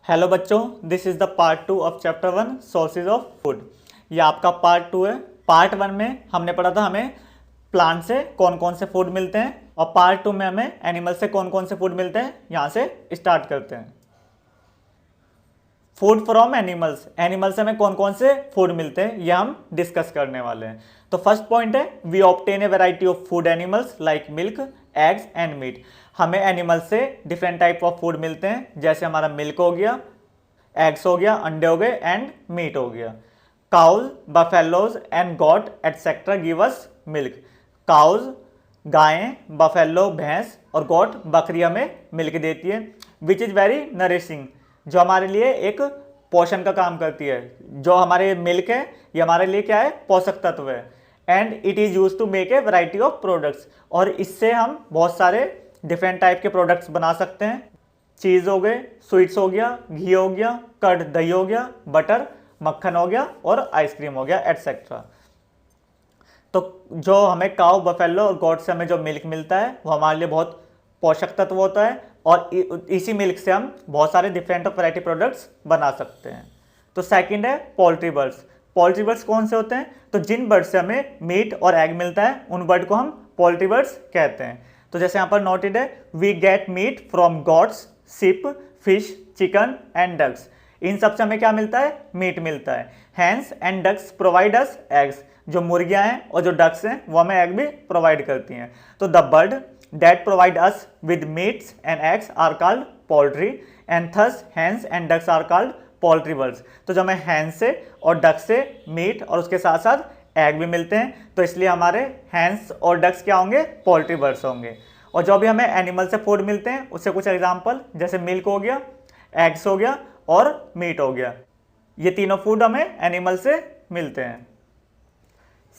Hello बच्चों, this is the part 2 of chapter 1 sources of food. ये आपका part 2 है। पार्ट 1 में हमने पढ़ा था हमें प्लांट से कौन कौन से फूड मिलते हैं, और पार्ट 2 में हमें एनिमल से कौन कौन से फूड मिलते हैं। यहाँ से स्टार्ट करते हैं। फूड फ्रॉम एनिमल्स, एनिमल से हमें कौन कौन से फूड मिलते हैं ये हम डिस्कस करने वाले हैं। तो फर्स्ट पॉइंट है, we obtain a variety of food animals like milk, eggs and meat. हमें एनिमल से डिफरेंट टाइप ऑफ फूड मिलते हैं, जैसे हमारा मिल्क हो गया, एग्स हो गया, अंडे हो गए, एंड मीट हो गया। Cows, buffaloes and goat etcetera give us milk. Cows गायें, बफेलो भैंस, और गॉट बकरी हमें मिल्क देती है, विच इज़ वेरी नरिशिंग, जो हमारे लिए एक पोषण का काम करती है। जो हमारे मिल्क है ये हमारे लिए क्या है, पोषक तत्व है। And it is use to make a variety of products, और इससे हम बहुत सारे डिफरेंट टाइप के प्रोडक्ट्स बना सकते हैं। चीज़ हो गए, स्वीट्स हो गया, घी हो गया, कर्ड दही हो गया, बटर मक्खन हो गया, और आइसक्रीम हो गया, एटसेट्रा। तो जो हमें काउ, बफेलो और गॉट से हमें जो मिल्क मिलता है वो हमारे लिए बहुत पोषक तत्व होता है, और इसी मिल्क से हम बहुत सारे डिफरेंट ऑफ वैरायटी प्रोडक्ट्स बना सकते हैं। तो सेकंड है पोल्ट्री बर्ड्स। पोल्ट्री बर्ड्स कौन से होते हैं? तो जिन बर्ड से हमें मीट और एग मिलता है उन बर्ड को हम पोल्ट्री बर्ड्स कहते हैं। तो जैसे यहाँ पर नोटेड है, we get meat from goats, sheep, fish, chicken and ducks. इन सब से हमें क्या मिलता है? मीट मिलता है। Hens and ducks provide us eggs. जो मुर्गियाँ हैं और जो डक्स हैं वो हमें एग भी प्रोवाइड करती हैं। तो the bird that provide us with meats and eggs are called poultry, and thus hens and ducks are called poultry birds। तो जो हमें हैंस से और डक से मीट और उसके साथ साथ एग भी मिलते हैं, तो इसलिए हमारे हैंस और डक्स क्या होंगे? पोल्ट्री बर्ड्स होंगे। और जो भी हमें एनिमल से फूड मिलते हैं उससे कुछ एग्जांपल, जैसे मिल्क हो गया, एग्स हो गया और मीट हो गया। ये तीनों फूड हमें एनिमल से मिलते हैं।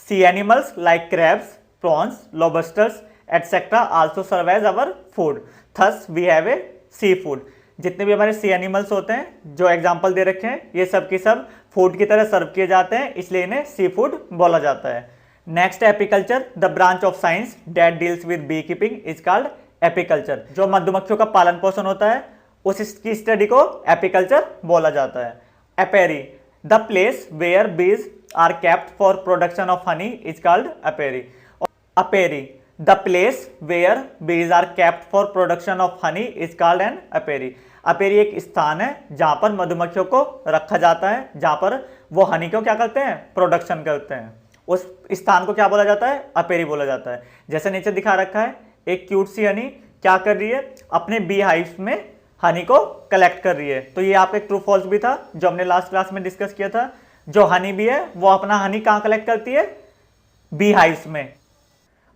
Sea animals like crabs, prawns, lobsters etcetera also serve as our food, thus we have a sea food. जितने भी हमारे सी एनिमल्स होते हैं जो एग्जाम्पल दे रखे हैं, ये सब की सब फूड की तरह सर्व किए जाते हैं, इसलिए इन्हें सी फूड बोला जाता है। Next apiculture, the branch of science that deals with bee keeping is called apiculture. जो मधुमक्खियों का पालन पोषण होता है उसकी स्टडी को एपीकल्चर बोला जाता है। Apiary, the place where bees are kept for production of honey is called apiary. Apiary, the place where bees are kept for production of honey is called an apiary। अपेरी एक स्थान है जहां पर मधुमक्खियों को रखा जाता है, जहां पर वो हनी को क्या करते हैं? प्रोडक्शन करते हैं। उस स्थान को क्या बोला जाता है? अपेरी बोला जाता है। जैसे नीचे दिखा रखा है, एक क्यूट सी हनी क्या कर रही है? अपने बी हाइव में हनी को कलेक्ट कर रही है। तो ये आप एक ट्रू फॉल्स भी था जो हमने लास्ट क्लास में डिस्कस किया था। जो हनी बी है वो अपना हनी कहाँ कलेक्ट करती है? बी हाइव्स में।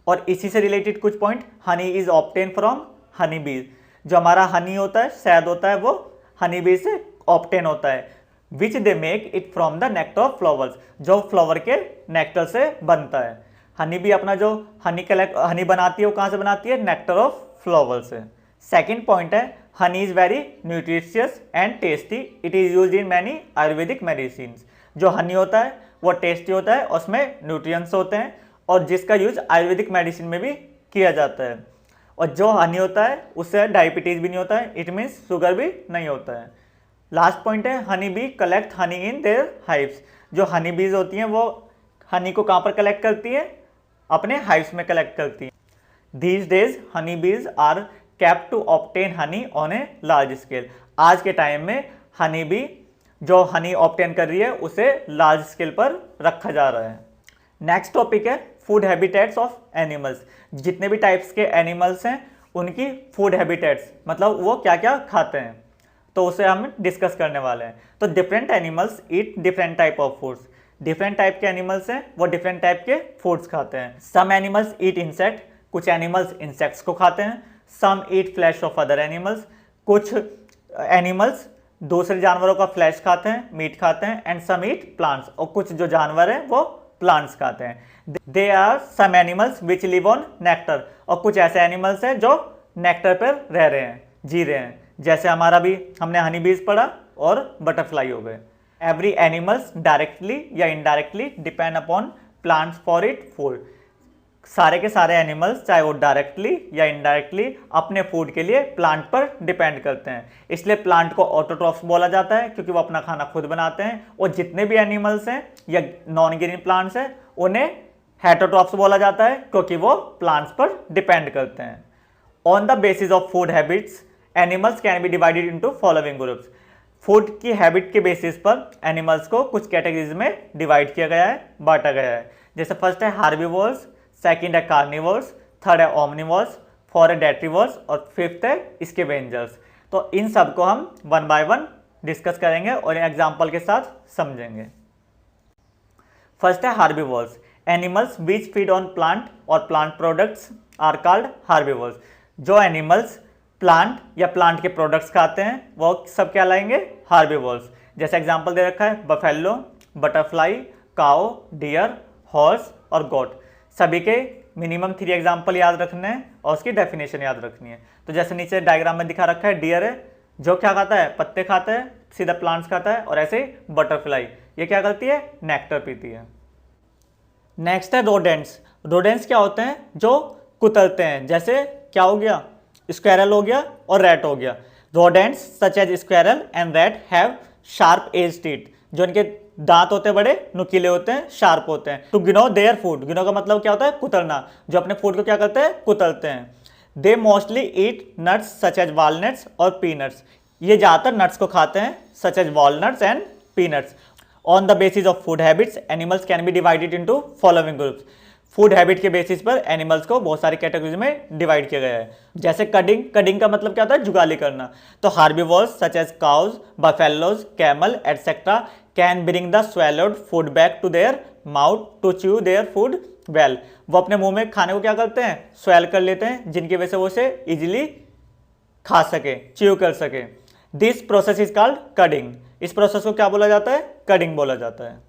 और इसी से रिलेटेड कुछ point, honey is obtain from Honey बीज। जो हमारा हनी होता है, शहद होता है, वो हनी बीज से ऑब्टेन होता है। Which they make it from the nectar of flowers, जो फ्लावर के नेक्टर से बनता है। हनी भी अपना जो हनी बनाती है वो कहाँ से बनाती है? नेक्टर ऑफ फ्लावर से। सेकेंड पॉइंट है, honey is very nutritious and tasty, it is use in many Ayurvedic medicine. जो हनी होता है वो टेस्टी होता है, उसमें न्यूट्रिएंट्स होते हैं, और जिसका यूज आयुर्वेदिक मेडिसिन में भी किया जाता है। और जो हनी होता है उससे डायबिटीज़ भी नहीं होता है, इट मीन्स शुगर भी नहीं होता है। लास्ट पॉइंट है, honey bee collect Honey in their hives. जो हनी बीज होती हैं वो हनी को कहाँ पर कलेक्ट करती है? अपने हाइव्स में कलेक्ट करती हैं। These days honey bees are kept to obtain honey on a large scale. आज के टाइम में हनी बी जो हनी ऑब्टेन कर रही है उसे लार्ज स्केल पर रखा जा रहा है। नेक्स्ट टॉपिक है फूड हैबिटेट्स ऑफ एनिमल्स। जितने भी टाइप्स के एनिमल्स हैं उनकी फूड हैबिटेट्स, मतलब वो क्या क्या खाते हैं, तो उसे हम डिस्कस करने वाले हैं। तो different animals eat different type of foods. Different type के एनिमल्स हैं वो डिफरेंट टाइप के फूड्स खाते हैं। सम एनिमल्स ईट इंसेक्ट, कुछ एनिमल्स इंसेक्ट्स को खाते हैं। Some eat flesh of other animals, कुछ एनिमल्स दूसरे जानवरों का फ्लैश खाते हैं, मीट खाते हैं। एंड सम ईट प्लांट्स, और कुछ जो जानवर हैं वो प्लांट्स खाते हैं। They are some animals which live on nectar, और कुछ ऐसे एनिमल्स हैं जो नेक्टर पर रह रहे हैं, जी रहे हैं। जैसे हमारा भी हमने हनी बीज पढ़ा और बटरफ्लाई हो गए। एवरी एनिमल्स डायरेक्टली या indirectly depend upon plants for it food. सारे के सारे एनिमल्स चाहे वो डायरेक्टली या इनडायरेक्टली अपने फूड के लिए प्लांट पर डिपेंड करते हैं, इसलिए प्लांट को ऑटोट्रॉफ्स बोला जाता है क्योंकि वो अपना खाना खुद बनाते हैं। और जितने भी एनिमल्स हैं या नॉन ग्रीन प्लांट्स हैं उन्हें हेटरोट्रॉफ्स बोला जाता है क्योंकि वो प्लांट्स पर डिपेंड करते हैं। On the basis of food habits animals can be divided into following groups. Food की हैबिट के बेसिस पर एनिमल्स को कुछ कैटेगरीज में डिवाइड किया गया है, बांटा गया है। जैसे फर्स्ट है हार्बीवोर्स, सेकंड है कार्निवोर्स, थर्ड है ओमनिवोर्स, फोर्थ है डेट्रीवोर्स और फिफ्थ है स्कैवेंजर्स। तो इन सब को हम वन बाय वन डिस्कस करेंगे और एग्जांपल के साथ समझेंगे। फर्स्ट है herbivores. Animals which feed on plant और plant products are called herbivores. जो एनिमल्स प्लांट या प्लांट के प्रोडक्ट्स खाते हैं वो सब क्या लाएंगे, हार्बीवोर्स। जैसे एग्जांपल दे रखा है बफेलो, बटरफ्लाई, काओ, डियर, हॉर्स और गोट। सभी के मिनिमम 3 एग्जांपल याद रखने हैं और उसकी डेफिनेशन याद रखनी है। तो जैसे नीचे डायग्राम में दिखा रखा है, डियर है जो क्या खाता है, पत्ते खाता है, सीधा प्लांट्स खाता है। और ऐसे ही बटरफ्लाई ये क्या करती है, नेक्टर पीती है। नेक्स्ट है रोडेंट्स। रोडेंट्स क्या होते हैं, जो कुतरते हैं। जैसे क्या हो गया, स्क्वेरल हो गया और रैट हो गया। Rodents such as squirrel and rat have sharp edge teeth. जो इनके दांत होते हैं बड़े नुकीले होते हैं, शार्प होते हैं। टू गिनो देयर फूड, गिनो का मतलब क्या होता है, कुतरना। जो अपने फूड को क्या करते हैं, कुतरते हैं। They mostly eat nuts such as walnuts और पीनट्स। ये ज़्यादातर नट्स को खाते हैं, such as walnuts and peanuts. On the basis of food habits animals can be divided into following groups. Food habit के बेसिस पर एनिमल्स को बहुत सारी कैटेगरीज में डिवाइड किया गया है। जैसे कडिंग, कडिंग का मतलब क्या होता है, जुगाली करना। तो herbivores such as cows, buffaloes, camel etcetera can bring the swallowed food back to their mouth to chew their food well. वो अपने मुंह में खाने को क्या करते हैं, स्वेल कर लेते हैं, जिनकी वजह से वो उसे इजिली खा सके, च्यू कर सके। This process is called cudding. इस प्रोसेस को क्या बोला जाता है, कडिंग बोला जाता है।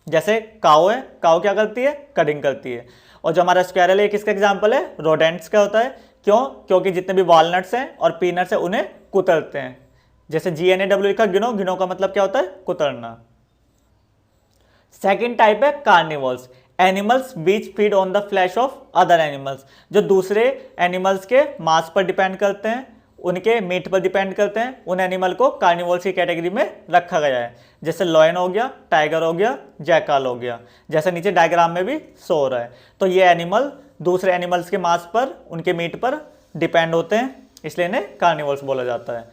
जैसे काऊ है, काऊ क्या करती है, कडिंग करती है। और जो हमारा स्क्वेरल है किसका एग्जाम्पल है, रोडेंट्स का होता है। क्यों, क्योंकि जितने भी वॉलनट्स हैं और पीनट्स हैं उन्हें कुतरते हैं। जैसे GNAW लिखा, गिनो, गिनो का मतलब क्या होता है, कुतरना। सेकेंड टाइप है carnivores. Animals which feed on the flash of other animals. जो दूसरे एनिमल्स के मांस पर डिपेंड करते हैं, उनके मीट पर डिपेंड करते हैं, उन एनिमल को कार्निवोर्स की कैटेगरी में रखा गया है। जैसे लॉयन हो गया, टाइगर हो गया, जैकाल हो गया, जैसे नीचे डायग्राम में भी शो हो रहा है। तो ये एनिमल दूसरे एनिमल्स के मांस पर, उनके मीट पर डिपेंड होते हैं, इसलिए इन्हें कार्निवोर्स बोला जाता है।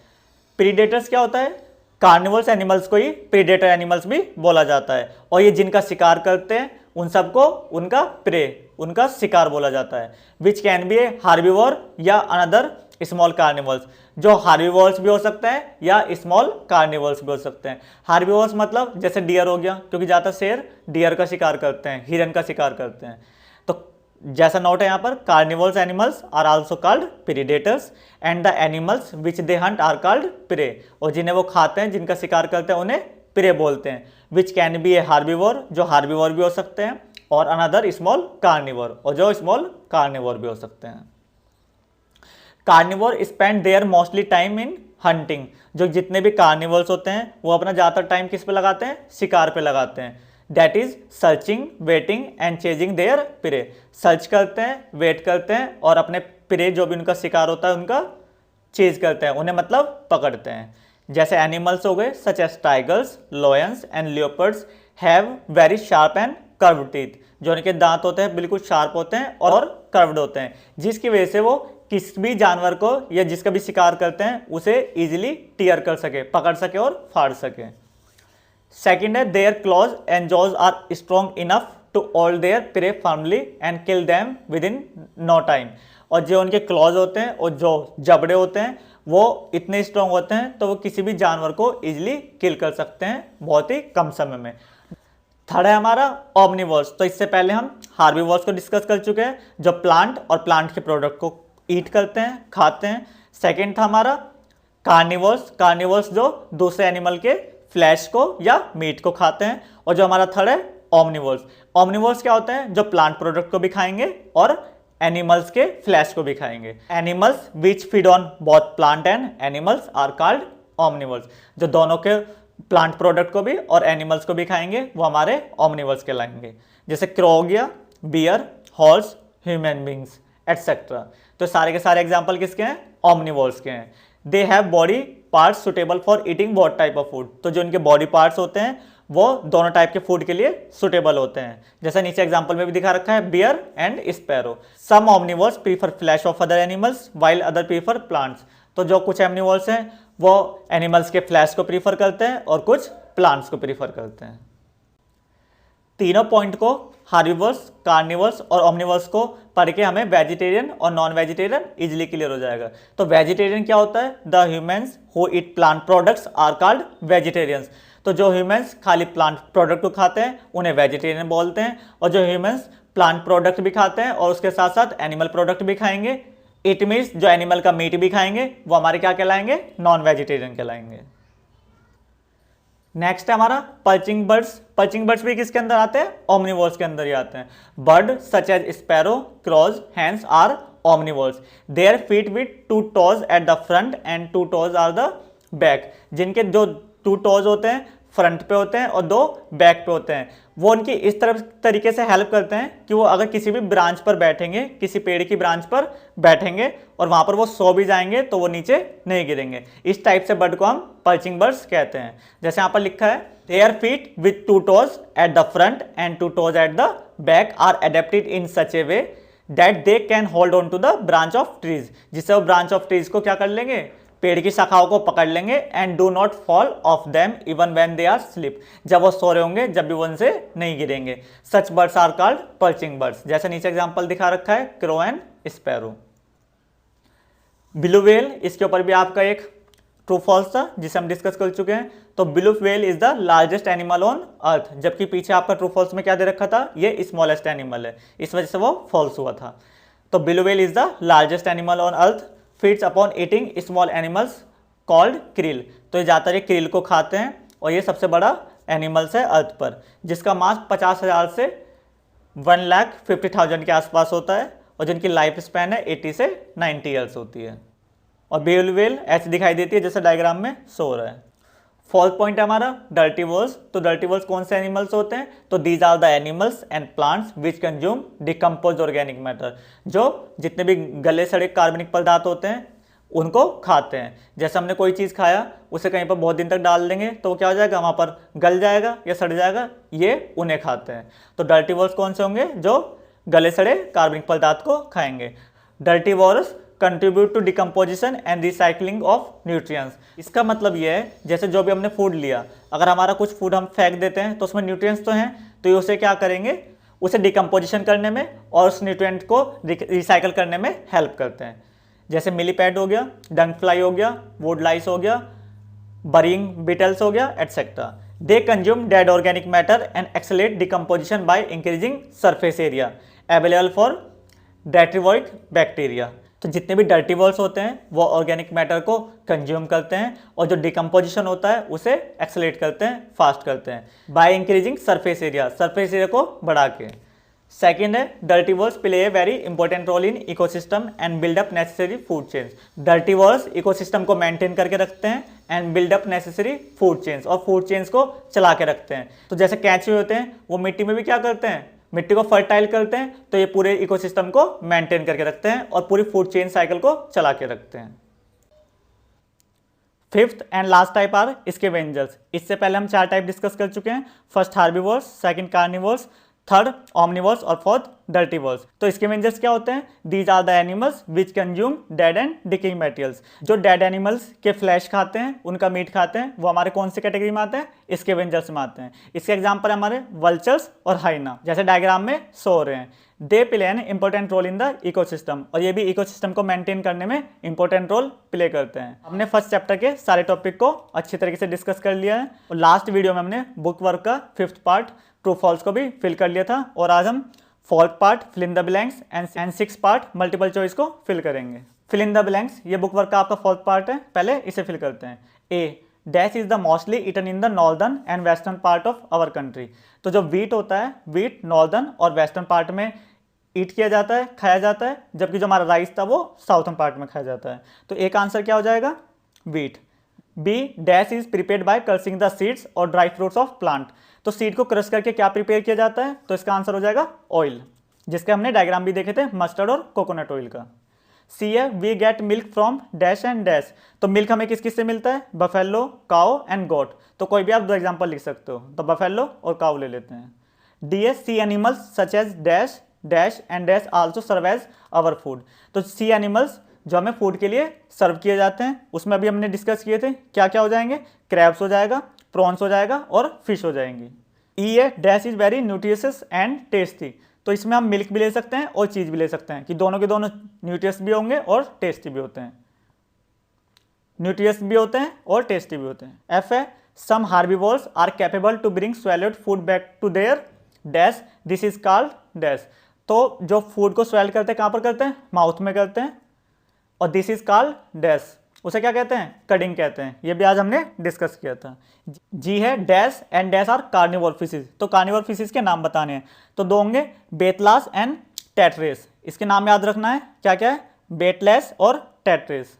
प्रीडेटर्स क्या होता है, कार्निवोर्स एनिमल्स को ही प्रीडेटर एनिमल्स भी बोला जाता है। और ये जिनका शिकार करते हैं उन सबको उनका प्रे, उनका शिकार बोला जाता है। Which can be A herbivore या अनदर स्मॉल कार्निवल्स। जो हार्बीवोर्स भी हो सकते हैं या स्मॉल कार्निवल्स भी हो सकते हैं। हार्बीवोर्स मतलब जैसे डियर हो गया, क्योंकि ज़्यादातर शेर डियर का शिकार करते हैं, हिरन का शिकार करते हैं। तो जैसा नोट है यहाँ पर, carnivals animals are also called predators and the animals which they hunt are called prey. और जिन्हें वो खाते हैं, जिनका शिकार करते हैं, उन्हें प्रे बोलते हैं। Which can be A herbivore, जो हार्बीवोर भी हो सकते हैं, और अनदर स्मॉल कार्निवोर, और जो स्मॉल कार्निवोर भी हो सकते हैं। Carnivore spend their mostly time in hunting. जो जितने भी कार्निवल्स होते हैं वो अपना ज़्यादातर टाइम किस पे लगाते हैं, शिकार पे लगाते हैं। That is searching, waiting and chasing there pray. Search करते हैं, वेट करते हैं और अपने प्रे जो भी उनका शिकार होता है उनका चेज करते हैं, उन्हें मतलब पकड़ते हैं। जैसे एनिमल्स हो गए such as tigers, lions and leopards have very sharp and curved teeth. जो उनके दांत होते हैं बिल्कुल शार्प होते हैं और कर्व्ड होते हैं, जिसकी वजह से वो किसी भी जानवर को या जिसका भी शिकार करते हैं उसे इजीली टीयर कर सके, पकड़ सके और फाड़ सके। सेकेंड है their claws and jaws are strong enough to hold their prey firmly and kill them within no time. और जो उनके क्लॉज होते हैं और जो जबड़े होते हैं वो इतने स्ट्रॉन्ग होते हैं तो वो किसी भी जानवर को इजीली किल कर सकते हैं बहुत ही कम समय में। थर्ड है हमारा ओमनिवोर्स। तो इससे पहले हम हार्बीवोर्स को डिस्कस कर चुके हैं, जो प्लांट और प्लांट के प्रोडक्ट को ईट करते हैं, खाते हैं। सेकेंड था हमारा कार्निवोर्स। कार्निवोर्स जो दूसरे एनिमल के फ्लैश को या मीट को खाते हैं। और जो हमारा थर्ड है ओमनिवोर्स। ओमनिवोर्स क्या होते हैं, जो प्लांट प्रोडक्ट को भी खाएंगे और एनिमल्स के फ्लैश को भी खाएंगे। Animals which feed on both plant and animals are called omnivores. जो दोनों के प्लांट प्रोडक्ट को भी और एनिमल्स को भी खाएंगे वो हमारे ओमनिवोर्स कहलाएंगे। जैसे क्रो हो गया, bear, horse, human beings etcetera. तो सारे के सारे एग्जाम्पल किसके हैं? ऑमनिवोर्स के हैं। They have body parts suitable for eating what type of food. तो जो इनके बॉडी पार्ट्स होते हैं वो दोनों टाइप के फूड के लिए सुटेबल होते हैं। जैसा नीचे एग्जांपल में भी दिखा रखा है, bear and sparrow. Some omnivores prefer flesh of other animals while other prefer plants. तो जो कुछ ऑमनिवोर्स हैं वो एनिमल्स के फ्लैश को प्रीफर करते हैं और कुछ प्लांट्स को प्रीफर करते हैं। तीनों पॉइंट को, हार्बिवर्स, कार्निवर्स और ऑमनिवर्स को पढ़ के हमें वेजिटेरियन और नॉन वेजिटेरियन इजिली क्लियर हो जाएगा। तो वेजिटेरियन क्या होता है? The humans who eat plant products are called vegetarians. तो जो ह्यूमंस खाली प्लांट प्रोडक्ट को खाते हैं उन्हें वेजिटेरियन बोलते हैं, और जो ह्यूमंस प्लांट प्रोडक्ट भी खाते हैं और उसके साथ साथ एनिमल प्रोडक्ट भी खाएंगे, इट मीन्स जो एनिमल का मीट भी खाएंगे, वो हमारे क्या कहलाएंगे? नॉन वेजिटेरियन कहलाएंगे। नेक्स्ट है हमारा पर्चिंग बर्ड्स। पर्चिंग बर्ड्स भी किसके अंदर आते हैं? ऑमनिवोर्स के अंदर ही आते हैं। Bird such as sparrow, crows, hens are omnivores. Their feet with 2 toes at the front and 2 toes are the back. जिनके जो 2 toes होते हैं फ्रंट पे होते हैं और 2 बैक पे होते हैं, वो उनकी इस तरह तरीके से हेल्प करते हैं कि वो अगर किसी भी ब्रांच पर बैठेंगे, किसी पेड़ की ब्रांच पर बैठेंगे और वहां पर वो सो भी जाएंगे तो वो नीचे नहीं गिरेंगे। इस टाइप से बर्ड को हम पर्चिंग बर्ड्स कहते हैं। जैसे यहाँ पर लिखा है, their feet with 2 toes at the front and 2 toes at the back are adapted in such a way that they can hold on to the branch of trees. जिससे वो ब्रांच ऑफ ट्रीज को क्या कर लेंगे? पेड़ की शाखाओं को पकड़ लेंगे। And do not fall off them even when they are sleep. जब वो सो रहे होंगे, जब भी वो उनसे नहीं गिरेंगे। Such birds are called perching birds. जैसे नीचे एग्जांपल दिखा रखा है, crow and sparrow. Blue whale, इसके ऊपर भी आपका एक ट्रू फॉल्स था जिसे हम डिस्कस कर चुके हैं। तो blue whale is the largest animal on earth, जबकि पीछे आपका ट्रू फॉल्स में क्या दे रखा था? ये स्मॉलेस्ट एनिमल है, इस वजह से वो फॉल्स हुआ था। तो blue whale is the largest animal on earth, feeds upon eating small animals called krill. तो ये ज़्यादातर ये क्रिल को खाते हैं और ये सबसे बड़ा एनिमल्स है अर्थ पर, जिसका मास 50,000 से 1,50,000 के आसपास होता है और जिनकी लाइफ स्पैन है 80 से 90 ईयर्स होती है। और ब्लू व्हेल ऐसी दिखाई देती है जैसे डायग्राम में शो रहा है। फोर्थ पॉइंट है हमारा डर्टी वॉल्स। तो डर्टी वॉल्स कौन से एनिमल्स होते हैं? तो these are the animals and plants which consume decompose organic matter. जो जितने भी गले सड़े कार्बनिक पदार्थ होते हैं उनको खाते हैं। जैसे हमने कोई चीज़ खाया, उसे कहीं पर बहुत दिन तक डाल देंगे तो वो क्या हो जाएगा? वहाँ पर गल जाएगा या सड़ जाएगा, ये उन्हें खाते हैं। तो डर्टी वॉल्स कौन से होंगे? जो गले सड़े कार्बनिक पदार्थ को खाएंगे। Dirty walls contribute to decomposition and recycling of nutrients. इसका मतलब ये है, जैसे जो भी हमने फूड लिया, अगर हमारा कुछ फूड हम फेंक देते हैं तो उसमें न्यूट्रिएंट्स तो हैं, तो ये उसे क्या करेंगे? उसे डिकम्पोजिशन करने में और उस न्यूट्रिएंट को रिसाइकल करने में हेल्प करते हैं। जैसे मिलीपैड हो गया, डंग फ्लाई हो गया, वुड लाइस हो गया, बरिंग बीटल्स हो गया, etcetera. They consume dead organic matter and accelerate decomposition by increasing surface area available for detritivoric bacteria. तो जितने भी डर्टी वॉल्स होते हैं वो ऑर्गेनिक मैटर को कंज्यूम करते हैं और जो डिकम्पोजिशन होता है उसे एक्सेलरेट करते हैं, फास्ट करते हैं by increasing surface area, surface area को बढ़ा के। सेकेंड है, dirty walls play a very important role in ecosystem and build up necessary food chains. Dirty walls ecosystem को मेंटेन करके रखते हैं and build up necessary food chains, और food chains को चला के रखते हैं। तो जैसे कैंचुए होते हैं वो मिट्टी में भी क्या करते हैं? मिट्टी को फर्टाइल करते हैं। तो ये पूरे इकोसिस्टम को मेंटेन करके रखते हैं और पूरी फूड चेन साइकिल को चला के रखते हैं। Fifth and last type are scavengers. इससे पहले हम 4 टाइप डिस्कस कर चुके हैं। First herbivores, second carnivores, third omnivores और फोर्थ डर्टी वॉल्स। तो स्कैवेंजर्स क्या होते हैं? These are the animals which consume dead and decaying materials. जो डेड एनिमल्स के फ्लैश खाते हैं, उनका मीट खाते हैं, वो हमारे कौन से कैटेगरी में आते हैं? स्कैवेंजर्स में आते हैं। इसके एग्जाम्पल है हमारे वल्चर्स और हाइना, जैसे डायग्राम में शो रहे हैं। They play an important role in the ecosystem, और ये भी इकोसिस्टम को मेंटेन करने में इंपॉर्टेंट रोल प्ले करते हैं। हमने फर्स्ट चैप्टर के सारे टॉपिक को अच्छी तरीके से डिस्कस कर लिया है और लास्ट वीडियो में हमने बुक वर्क का 5th पार्ट ट्रू फॉल्स को भी फिल कर लिया था, और आज हम 4th part fill in the blanks and 6th part multiple choice को फिल करेंगे। फिल इन द ब्लैंक्स, ये बुक वर्क का आपका 4th पार्ट है, पहले इसे फिल करते हैं। A, dash is the mostly eaten in the northern and western part of our country. तो जो वीट होता है, वीट नॉर्दर्न और वेस्टर्न पार्ट में ईट किया जाता है, खाया जाता है, जबकि जो हमारा राइस था वो साउथर्न पार्ट में खाया जाता है। तो एक आंसर क्या हो जाएगा? Wheat. B, dash is prepared by crushing the seeds और ड्राई फ्रूट्स ऑफ प्लांट। तो सीड को क्रश करके क्या प्रिपेयर किया जाता है? तो इसका आंसर हो जाएगा ऑयल। जिसके हमने डायग्राम भी देखे थे मस्टर्ड और कोकोनट ऑयल का। सी है we get milk from dash and dash, तो मिल्क हमें किस किस से मिलता है, बफेलो, काओ एंड गोट, तो कोई भी आप 2 एग्जाम्पल लिख सकते हो, तो बफेलो और काओ ले लेते हैं। डी है sea animals such as dash dash and dash also serve as our food, तो सी एनिमल्स जो हमें फूड के लिए सर्व किए जाते हैं, उसमें अभी हमने डिस्कस किए थे क्या क्या हो जाएंगे, क्रैब्स हो जाएगा, प्रॉन्स हो जाएगा और फिश हो जाएंगी। ई है dash is very nutritious and tasty, तो इसमें हम मिल्क भी ले सकते हैं और चीज़ भी ले सकते हैं कि दोनों के दोनों न्यूट्रियस भी होंगे और टेस्टी भी होते हैं, न्यूट्रियस भी होते हैं और टेस्टी भी होते हैं। एफ है some herbivores are capable to bring swallowed food back to their dash, this is called dash, तो जो फूड को स्वेल करते हैं कहाँ पर करते हैं, माउथ में करते हैं, और दिस इज कॉल्ड डैश, उसे क्या कहते हैं, कडिंग कहते हैं, ये भी आज हमने डिस्कस किया था। जी है dash and dash are carnivore fishes, तो कार्निवोर फिशेज के नाम बताने हैं, तो 2 होंगे बेतलास एंड टेट्रेस, इसके नाम याद रखना है क्या क्या है, बेटलेस और टेट्रेस।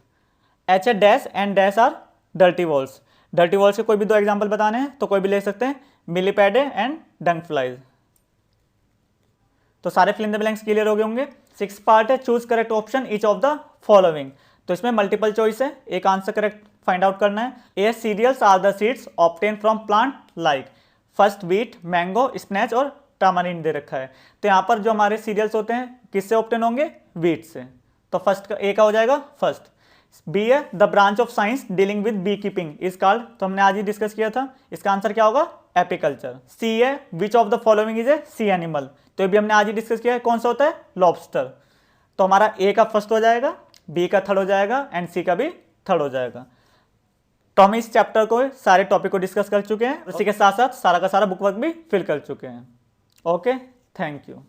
एच है dash and dash are dirty walls, dirty walls के कोई भी 2 एग्जाम्पल बताने हैं तो कोई भी ले सकते हैं, मिलीपैडे एंड डंक फ्लाइज। तो सारे fill in the blanks clear हो गए होंगे। 6 पार्ट है choose correct option each of the following, तो इसमें मल्टीपल चॉइस है, एक आंसर करेक्ट फाइंड आउट करना है। A cereals are the seeds obtain from plant like, first wheat, mango, snatch और टामारिंड दे रखा है, तो यहाँ पर जो हमारे सीरियल्स होते हैं किससे ऑब्टेन होंगे, व्हीट से, तो फर्स्ट का ए का हो जाएगा फर्स्ट। बी है the branch of science dealing with bee keeping is called, तो हमने आज ही डिस्कस किया था, इसका आंसर क्या होगा, एपिकल्चर। सी है which of the following is a sea animal, तो ये भी हमने आज ही डिस्कस किया है, कौन सा होता है, लॉबस्टर, तो हमारा ए का फर्स्ट हो जाएगा, बी का थर्ड हो जाएगा एंड सी का भी थर्ड हो जाएगा। तो हम इस चैप्टर को सारे टॉपिक को डिस्कस कर चुके हैं, उसी के साथ साथ सारा का सारा बुक वर्क भी फिल कर चुके हैं। Okay, thank you.